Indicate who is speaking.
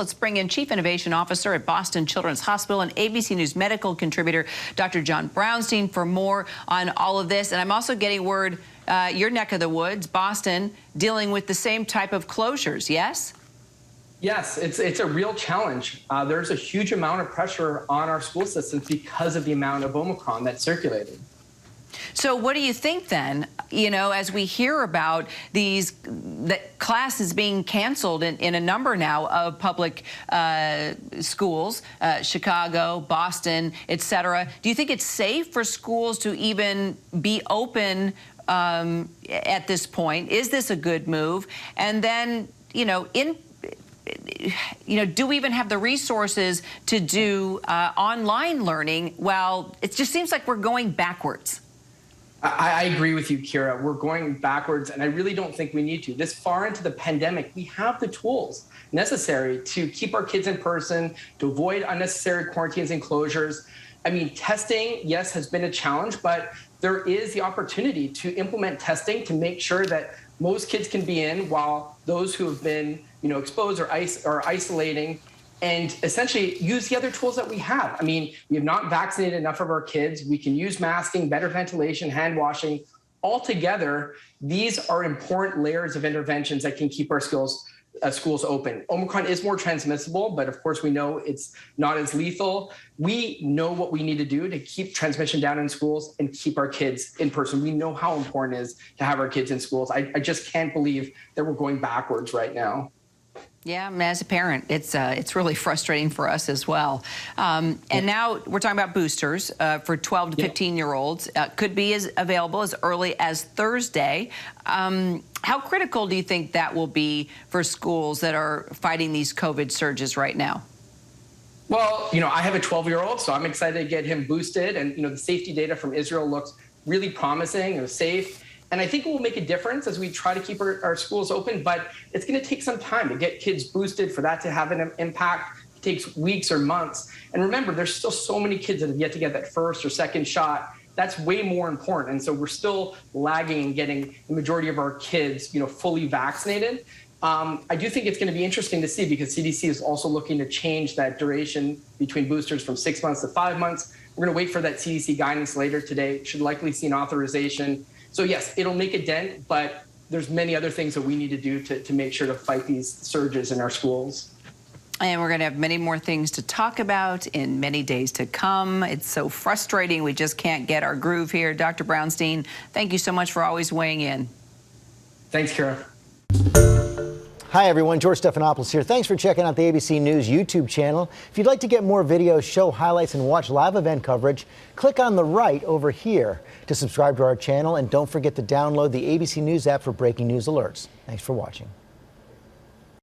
Speaker 1: Let's bring in Chief Innovation Officer at Boston Children's Hospital and ABC News medical contributor, Dr. John Brownstein, for more on all of this. And I'm also getting word, your neck of the woods, Boston, dealing with the same type of closures, yes?
Speaker 2: Yes, it's a real challenge. There's a huge amount of pressure on our school systems because of the amount of Omicron that's circulated.
Speaker 1: So what do you think then, as we hear about the classes being canceled in a number now of public schools, Chicago, Boston, et cetera, do you think it's safe for schools to even be open at this point? Is this a good move? And then, do we even have the resources to do online learning? Well, it just seems like we're going backwards.
Speaker 2: I agree with you, Kira. We're going backwards, and I really don't think we need to. This far into the pandemic, we have the tools necessary to keep our kids in person, to avoid unnecessary quarantines and closures. I mean, testing, yes, has been a challenge, but there is the opportunity to implement testing to make sure that most kids can be in while those who have been, exposed or isolating, and essentially use the other tools that we have. I mean, we have not vaccinated enough of our kids. We can use masking, better ventilation, hand washing. Altogether, these are important layers of interventions that can keep our schools open. Omicron is more transmissible, but of course we know it's not as lethal. We know what we need to do to keep transmission down in schools and keep our kids in person. We know how important it is to have our kids in schools. I just can't believe that we're going backwards right now.
Speaker 1: Yeah, as a parent, it's really frustrating for us as well. And now we're talking about boosters for 12 to 15-year-olds. Could be available as early as Thursday. How critical do you think that will be for schools that are fighting these COVID surges right now?
Speaker 2: Well, I have a 12-year-old, so I'm excited to get him boosted. And, the safety data from Israel looks really promising and safe. And I think it will make a difference as we try to keep our schools open, but it's going to take some time to get kids boosted for that to have an impact. It takes weeks or months. And remember, there's still so many kids that have yet to get that first or second shot. That's way more important. And so we're still lagging in getting the majority of our kids, fully vaccinated. I do think it's going to be interesting to see because CDC is also looking to change that duration between boosters from 6 months to 5 months. We're going to wait for that CDC guidance later today. Should likely see an authorization. So yes, it'll make a dent, but there's many other things that we need to do to make sure to fight these surges in our schools.
Speaker 1: And we're going to have many more things to talk about in many days to come. It's so frustrating. We just can't get our groove here. Dr. Brownstein, thank you so much for always weighing in.
Speaker 2: Thanks, Kara.
Speaker 3: Hi, everyone. George Stephanopoulos here. Thanks for checking out the ABC News YouTube channel. If you'd like to get more videos, show highlights, and watch live event coverage, click on the right over here to subscribe to our channel. And don't forget to download the ABC News app for breaking news alerts. Thanks for watching.